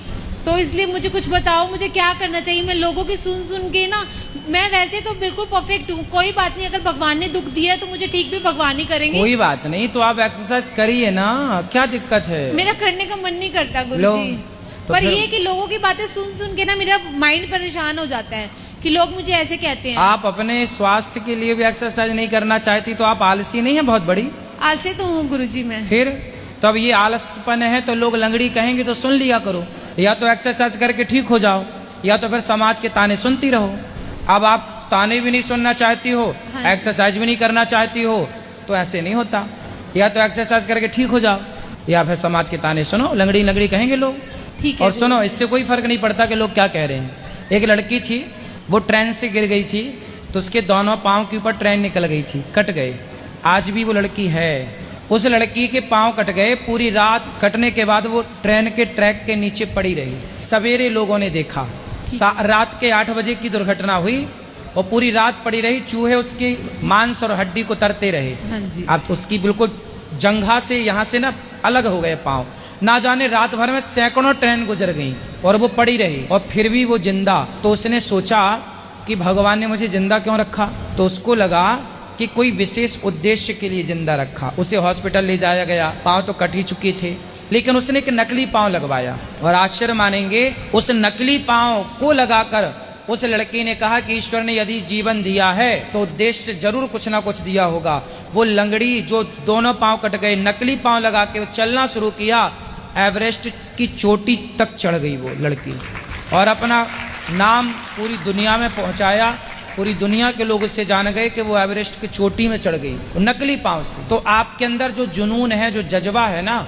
तो इसलिए मुझे कुछ बताओ, मुझे क्या करना चाहिए? मैं लोगों की सुन के ना, मैं वैसे तो बिल्कुल परफेक्ट हूँ, कोई बात नहीं, अगर भगवान ने दुख दिया है तो मुझे ठीक भी भगवान ही करेंगे। कोई बात नहीं, तो आप एक्सरसाइज करिए ना, क्या दिक्कत है? मेरा करने का मन नहीं करता गुरुजी, तो पर ये कि लोगों की बातें सुन के ना मेरा माइंड परेशान हो जाता है कि लोग मुझे ऐसे कहते हैं। आप अपने स्वास्थ्य के लिए भी एक्सरसाइज नहीं करना चाहती तो आप आलसी नहीं है बहुत बड़ी? आलसी तो हूँ गुरुजी मैं। फिर तो अब ये आलसपन है तो लोग लंगड़ी कहेंगे तो सुन लिया करो, या तो एक्सरसाइज करके ठीक हो जाओ, या तो फिर समाज के ताने सुनती रहो। अब आप ताने भी नहीं सुनना चाहती हो, एक्सरसाइज भी नहीं करना चाहती हो, तो ऐसे नहीं होता। या तो एक्सरसाइज करके ठीक हो जाओ, या फिर समाज के ताने सुनो, लंगड़ी कहेंगे लोग। ठीक है। और सुनो, इससे कोई फर्क नहीं पड़ता कि लोग क्या कह रहे हैं। एक लड़की थी, वो ट्रेन से गिर गई थी, तो उसके दोनों पाँव के ऊपर ट्रेन निकल गई थी, कट गए। आज भी वो लड़की है, उस लड़की के पांव कट गए, पूरी रात कटने के बाद वो ट्रेन के ट्रैक के नीचे पड़ी रही। सवेरे लोगों ने देखा, रात के 8 बजे की दुर्घटना हुई और पूरी रात पड़ी रही, चूहे उसके मांस और हड्डी को तरते रहे। हाँ जी। अब उसकी बिल्कुल जंघा से यहाँ से ना अलग हो गए पांव, ना जाने रात भर में सैकड़ों ट्रेन गुजर गई और वो पड़ी रही और फिर भी वो जिंदा। तो उसने सोचा कि भगवान ने मुझे जिंदा क्यों रखा, तो उसको लगा कि कोई विशेष उद्देश्य के लिए जिंदा रखा। उसे हॉस्पिटल ले जाया गया, पांव तो कट ही चुके थे, लेकिन उसने एक नकली पांव लगवाया और आश्चर्य मानेंगे, उस नकली पांव को लगाकर उस लड़की ने कहा कि ईश्वर ने यदि जीवन दिया है तो उद्देश्य जरूर कुछ ना कुछ दिया होगा। वो लंगड़ी जो दोनों पांव कट गए, नकली पांव लगा के वो चलना शुरू किया, एवरेस्ट की चोटी तक चढ़ गई वो लड़की और अपना नाम पूरी दुनिया में पहुंचाया। पूरी दुनिया के लोग उससे जान गए कि वो एवरेस्ट की चोटी में चढ़ गई नकली पांव से। तो आपके अंदर जो जुनून है, जो जज्बा है ना,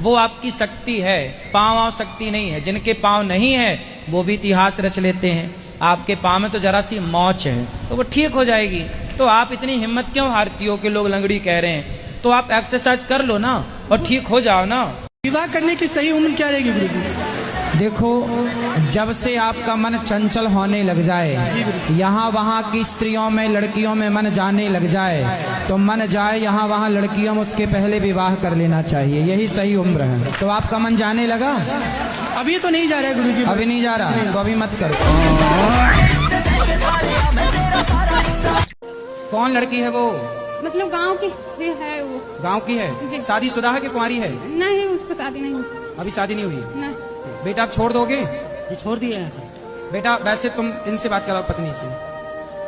वो आपकी शक्ति है, पांव शक्ति नहीं है। जिनके पांव नहीं है वो भी इतिहास रच लेते हैं। आपके पांव में तो जरा सी मौच है तो वो ठीक हो जाएगी। तो आप इतनी हिम्मत क्यों हारती हो कि लोग लंगड़ी कह रहे हैं? तो आप एक्सरसाइज कर लो ना और ठीक हो जाओ ना। विवाह करने की सही उम्र क्या रहेगी गुरुजी? देखो, जब से आपका मन चंचल होने लग जाए, यहाँ वहाँ की स्त्रियों में, लड़कियों में मन जाने लग जाए, तो मन जाए यहाँ वहाँ लड़कियों में, उसके पहले विवाह कर लेना चाहिए। यही सही उम्र है। तो आपका मन जाने लगा? अभी तो नहीं जा रहा है गुरुजी। अभी नहीं जा रहा तो अभी मत करो। कौन लड़की है वो? मतलब गांव की है वो। गांव की है? शादीशुदा है कि कुंवारी है? नहीं, उसको शादी नहीं हुई। अभी शादी नहीं हुई? नहीं। बेटा आप छोड़ दोगे? जी छोड़ दिए हैं सर। बेटा वैसे तुम इनसे बात कराओ पत्नी से।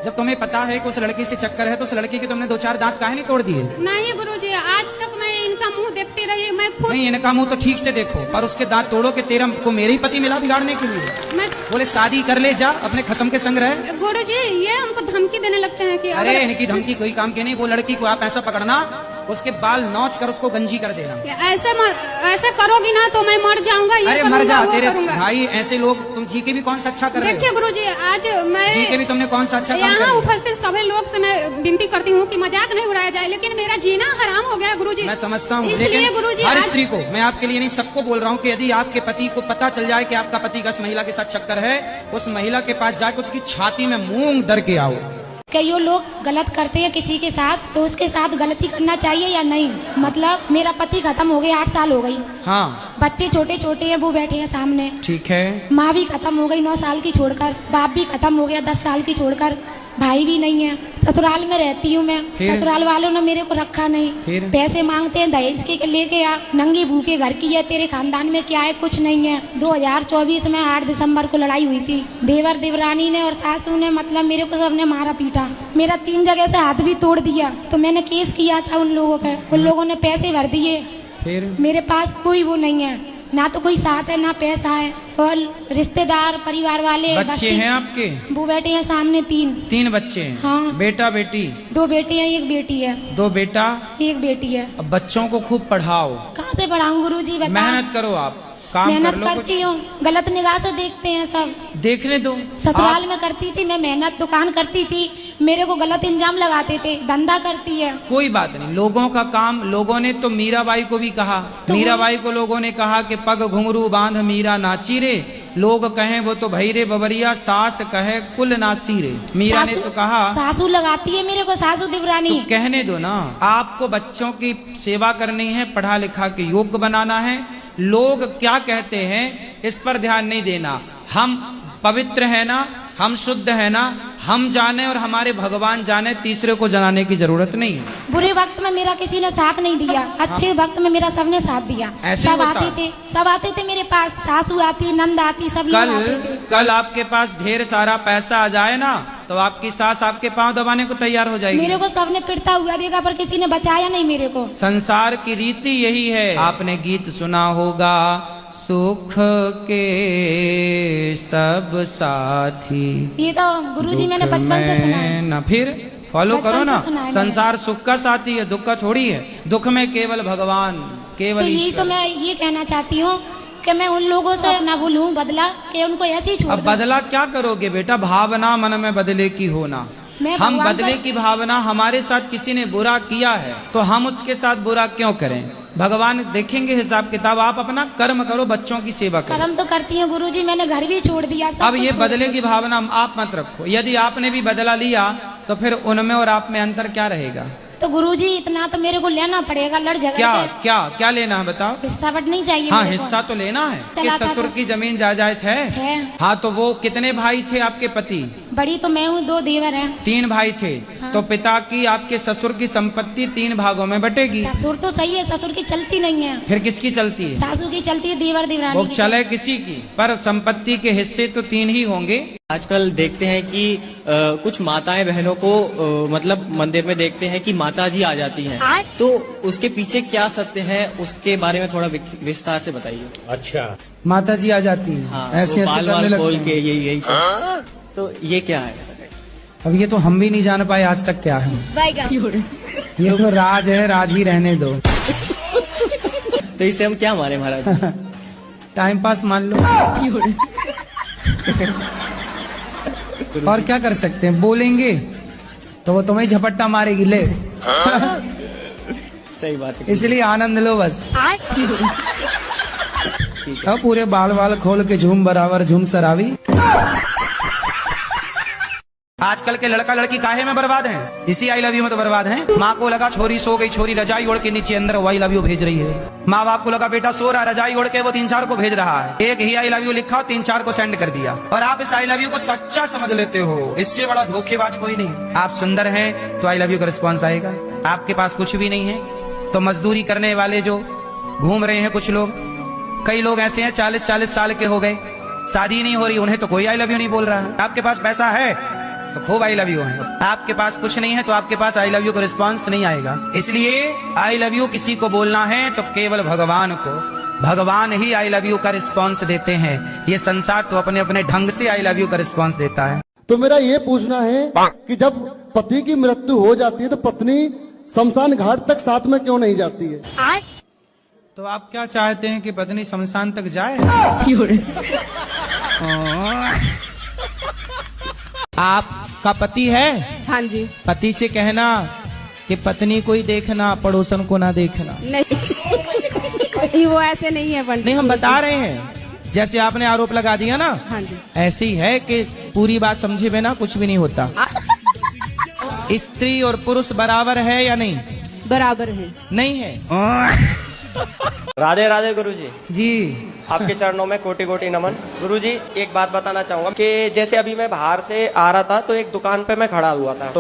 जब तुम्हें पता है कि उस लड़की से चक्कर है तो उस लड़की के तुमने 2-4 दांत काहे नहीं तोड़ दिए? नहीं गुरुजी, आज तक मैं इनका मुंह देखती रही। मैं खुद नहीं, इनका मुंह तो ठीक से देखो और उसके दांत तोड़ो कि तेरा को मेरे ही पति मिला बिगाड़ने के लिए। मैं बोले शादी कर ले, जा अपने खसम के संग रहे। गुरुजी ये हमको धमकी देने लगते हैं कि अरे इनकी धमकी कोई काम की नहीं। वो लड़की को आप ऐसा पकड़ना, उसके बाल नोच कर उसको गंजी कर देना। ऐसा करोगी ना तो मैं मर जाऊंगा। अरे मर जा, तेरे भाई ऐसे लोग। तुम जी के भी कौन सा अच्छा कर रहे हो? देखिए गुरुजी, आज मैं जी के भी तुमने कौन सा अच्छा काम यहाँ किया? उपस्थित सभी लोग से मैं विनती करती हूँ कि मजाक नहीं उड़ाया जाए, लेकिन मेरा जीना हराम हो गया गुरुजी। मैं समझता हूँ, इसलिए लेकिन गुरुजी हर स्त्री को, मैं आपके लिए नहीं सबको बोल रहा हूँ कि यदि आपके पति को पता चल जाए कि आपका पति 10 महिला के साथ चक्कर है, उस महिला के पास जाके उसकी छाती में मूंग दर के आओ। कई लोग गलत करते हैं किसी के साथ, तो उसके साथ गलती करना चाहिए या नहीं? मतलब मेरा पति खत्म हो गया, 8 साल हो गई। हाँ। बच्चे छोटे छोटे हैं, वो बैठे हैं सामने। ठीक है। माँ भी खत्म हो गई 9 साल की छोड़कर, बाप भी खत्म हो गया 10 साल की छोड़कर, भाई भी नहीं है। ससुराल में रहती हूँ मैं, ससुराल वालों ने मेरे को रखा नहीं। पैसे मांगते हैं दहेज के लेके आ, नंगी भूखे घर की है, तेरे खानदान में क्या है? कुछ नहीं है। 2024 में 8 दिसंबर को लड़ाई हुई थी। देवर देवरानी ने और सासू ने, मतलब मेरे को सबने मारा पीटा। मेरा 3 जगह से हाथ भी तोड़ दिया। तो मैंने केस किया था उन लोगों पे, उन लोगों ने पैसे भर दिए। मेरे पास कोई वो नहीं है, ना तो कोई साथ है ना पैसा है। और रिश्तेदार परिवार वाले बच्चे हैं आपके? वो बैठे हैं सामने 3 बच्चे हैं? हाँ। बेटा बेटी? 2 बेटे हैं, 1 बेटी है। 2 बेटा 1 बेटी है। अब बच्चों को खूब पढ़ाओ। कहाँ से पढ़ाऊं गुरुजी, बता। मेहनत करो, आप काम कर मेहनत लो। करती हूँ, गलत निगाह से देखते हैं सब। देखने दो। ससुराल में करती थी मैं मेहनत, दुकान करती थी, मेरे को गलत इंजाम लगाते थे, धंधा करती है। कोई बात नहीं, लोगों का काम। लोगों ने तो मीराबाई को भी कहा, मीराबाई को लोगों ने कहा कि पग घुंघरू बांध मीरा नाची रे, लोग कहें वो तो भई रे बबरिया, सास कहे कुल नासी रे। मीरा ने तो कहा। सासू लगाती है मेरे को, सासू देवरानी। तो कहने दो ना, आपको बच्चों की सेवा करनी है, पढ़ा लिखा के योग्य बनाना है। लोग क्या कहते हैं इस पर ध्यान नहीं देना। हम पवित्र है ना, हम शुद्ध है ना, हम जाने और हमारे भगवान जाने, तीसरे को जनाने की जरूरत नहीं है। बुरे वक्त में मेरा किसी ने साथ नहीं दिया, अच्छे वक्त में मेरा सबने साथ दिया। सब आते थे मेरे पास, सासू आती, नंद आती, सब लोग आते थे। कल आपके पास ढेर सारा पैसा आ जाए ना तो आपकी सास आपके पांव दबाने को तैयार हो जाएगी। मेरे को सबने पिटता हुआ देखा पर किसी ने बचाया नहीं मेरे को। संसार की रीति यही है। आपने गीत सुना होगा, सुख के सब साथी। ये तो गुरुजी मैंने बचपन से सुना है ना। फिर फॉलो करो ना। संसार सुख का साथी है, दुख का थोड़ी है। दुख में केवल भगवान, केवल तो यही तो मैं ये कहना चाहती हूँ कि मैं उन लोगों से ना बोलूं बदला, कि उनको ऐसे ही छोड़ दूं। अब बदला क्या करोगे बेटा? भावना मन में बदले की होना। हम बदले की भावना, हमारे साथ किसी ने बुरा किया है तो हम उसके साथ बुरा क्यों करें? भगवान देखेंगे हिसाब किताब। आप अपना कर्म करो, बच्चों की सेवा करो। कर्म तो करती हूँ गुरुजी, मैंने घर भी छोड़ दिया। अब ये बदले की भावना आप मत रखो। यदि आपने भी बदला लिया तो फिर उनमें और आप में अंतर क्या रहेगा? तो गुरुजी इतना तो मेरे को लेना पड़ेगा, लड़ झगड़ क्या क्या क्या लेना है बताओ? हिस्सा बट नहीं चाहिए? हाँ हिस्सा तो लेना है। कि ससुर की जमीन जायदाद है। हाँ तो वो कितने भाई थे आपके पति? बड़ी तो मैं हूँ, 2 देवर हैं। 3 भाई थे। हाँ। तो पिता की आपके ससुर की संपत्ति 3 भागों में बटेगी। ससुर तो सही है, ससुर की चलती नहीं है। फिर किसकी चलती है? सासू की चलती है, देवर देवरानी वो की चले किसी की, पर संपत्ति के हिस्से तो 3 ही होंगे। आजकल देखते हैं कि कुछ माताएं बहनों को मतलब मंदिर में देखते हैं कि माता जी आ जाती हैं, तो उसके पीछे क्या सत्य है, उसके बारे में थोड़ा विस्तार से बताइए। अच्छा, माता जी आ जाती है। हाँ, ऐसे तो बाल करने वाल खोल लगते के हैं। यही तो ये क्या है? अब ये तो हम भी नहीं जान पाए आज तक क्या है। ये तो राज है, राज ही रहने दो। तो इसे हम क्या मारे महाराज? टाइम पास मान लो। और क्या कर सकते हैं, बोलेंगे तो वो तुम्हें झपट्टा मारेगी। ले सही बात है, इसलिए आनंद लो बस। अब पूरे बाल बाल खोल के झूम बराबर झूम सरावी। आजकल के लड़का लड़की काहे में बर्बाद हैं? इसी आई लव यू में तो बर्बाद हैं। माँ को लगा छोरी सो गई, छोरी रजाई ओढ़ के नीचे अंदर वो आई लव यू भेज रही है। माँ बाप को लगा बेटा सो रहा, रजाई ओढ़ के वो 3-4 को भेज रहा है। एक ही आई लव यू लिखा और 3-4 को सेंड कर दिया, और आप इस आई लव यू को सच्चा समझ लेते हो। इससे बड़ा धोखेबाज कोई नहीं। आप सुंदर हैं तो आई लव यू का रिस्पॉन्स आएगा। आपके पास कुछ भी नहीं है तो मजदूरी करने वाले जो घूम रहे हैं कुछ लोग, कई लोग ऐसे हैं 40-40 साल के हो गए, शादी नहीं हो रही, उन्हें तो कोई आई लव यू नहीं बोल रहा है। आपके पास पैसा है तो खूब आई लव यू है, आपके पास कुछ नहीं है तो आपके पास आई लव यू का रिस्पांस नहीं आएगा। इसलिए आई लव यू किसी को बोलना है तो केवल भगवान को, भगवान ही आई लव यू का रिस्पांस देते हैं। ये संसार तो अपने अपने ढंग से आई लव यू का रिस्पांस देता है। तो मेरा ये पूछना है कि जब पति की मृत्यु हो जाती है तो पत्नी शमशान घाट तक साथ में क्यों नहीं जाती है? तो आप क्या चाहते हैं कि पत्नी शमशान तक जाए? आपका पति है? हाँ जी। पति से कहना कि पत्नी को ही देखना, पड़ोसन को ना देखना। नहीं, वो ऐसे नहीं है पंडित। नहीं, हम बता रहे हैं, जैसे आपने आरोप लगा दिया ना, हाँ जी, ऐसे ही है कि पूरी बात समझे बिना कुछ भी नहीं होता। स्त्री और पुरुष बराबर है या नहीं? बराबर है। नहीं है। राधे राधे गुरुजी। जी, आपके चरणों में कोटि कोटि नमन। गुरुजी, एक बात बताना चाहूंगा कि जैसे अभी मैं बाहर से आ रहा था तो एक दुकान पे मैं खड़ा हुआ था, तो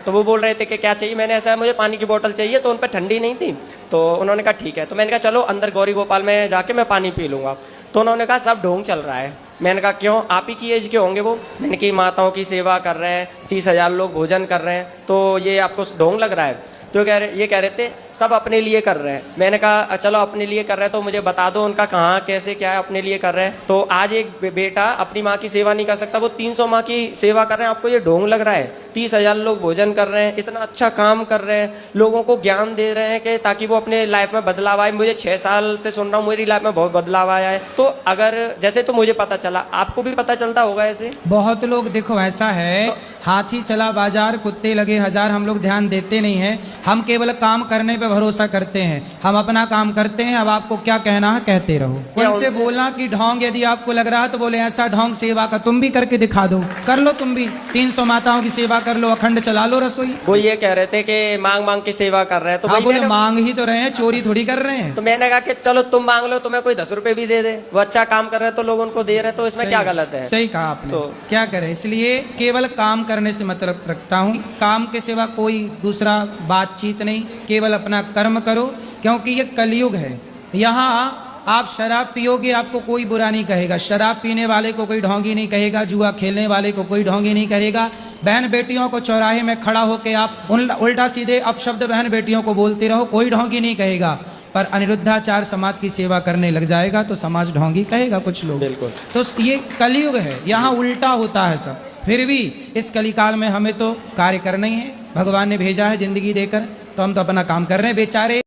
वो बोल रहे थे कि क्या चाहिए। मैंने ऐसा, मुझे पानी की बोतल चाहिए, तो उन पर ठंडी नहीं थी, तो उन्होंने कहा ठीक है। तो मैंने कहा चलो अंदर गौरी गोपाल में जाके मैं पानी पी लूंगा। तो उन्होंने कहा सब ढोंग चल रहा है। मैंने कहा क्यों, आप ही की एज के होंगे वो? मैंने की माताओं की सेवा कर रहे हैं, 30,000 लोग भोजन कर रहे हैं, तो ये आपको ढोंग लग रहा है? तो ये कह रहे थे सब अपने लिए कर रहे हैं। मैंने कहा चलो अपने लिए कर रहे हैं तो मुझे बता दो उनका कहाँ कैसे क्या है अपने लिए कर रहे हैं। तो आज एक बेटा अपनी माँ की सेवा नहीं कर सकता, वो 300 माँ की सेवा कर रहे हैं, आपको ये ढोंग लग रहा है? 30,000 लोग भोजन कर रहे हैं, इतना अच्छा काम कर रहे हैं, लोगों को ज्ञान दे रहे हैं कि ताकि वो अपने लाइफ में बदलाव आए। मुझे 6 साल से सुन रहा हूँ, मेरी लाइफ में बहुत बदलाव आया है। तो अगर जैसे तो मुझे पता चला, आपको भी पता चलता होगा ऐसे? बहुत लोग, देखो ऐसा है, हाथी चला बाजार कुत्ते लगे हजार, हम लोग ध्यान देते नहीं है। हम केवल काम करने पे भरोसा करते हैं, हम अपना काम करते हैं। अब आपको क्या कहना है कहते रहो। उनसे बोलना कि ढोंग यदि आपको लग रहा है तो बोले ऐसा ढोंग सेवा का तुम भी करके दिखा दो, कर लो तुम भी 300 माताओं की सेवा कर लो, अखंड चला लो रसोई। वो ये कह रहे थे कि मांग मांग की सेवा कर रहे हैं, तो बोले मांग ही तो रहे हैं, चोरी थोड़ी कर रहे हैं। तो मैंने कहा कि चलो तुम मांग लो, तुम्हें कोई 10 रुपए भी दे दे, वो अच्छा काम कर रहे हैं तो लोग उनको दे रहे हैं, तो इसमें क्या गलत है? सही कहा आपने। तो क्या करें, इसलिए केवल काम करने से मतलब रखता हूँ, काम के सिवा कोई दूसरा बातचीत नहीं, केवल अपना कर्म करो, क्योंकि ये कलयुग है। यहाँ आप शराब पियोगे आपको कोई बुरा नहीं कहेगा, शराब पीने वाले को कोई ढोंगी नहीं कहेगा, जुआ खेलने वाले को कोई ढोंगी नहीं कहेगा। बहन बेटियों को चौराहे में खड़ा होके आप उल्टा सीधे अपशब्द बहन बेटियों को बोलते रहो, कोई ढोंगी नहीं कहेगा। पर अनिरुद्धाचार समाज की सेवा करने लग जाएगा तो समाज ढोंगी कहेगा कुछ लोग। बिल्कुल। तो ये कलयुग है, यहाँ उल्टा होता है सब। फिर भी इस कलिकाल में हमें तो कार्य करना ही है, भगवान ने भेजा है जिंदगी देकर, तो हम तो अपना काम कर रहे हैं बेचारे।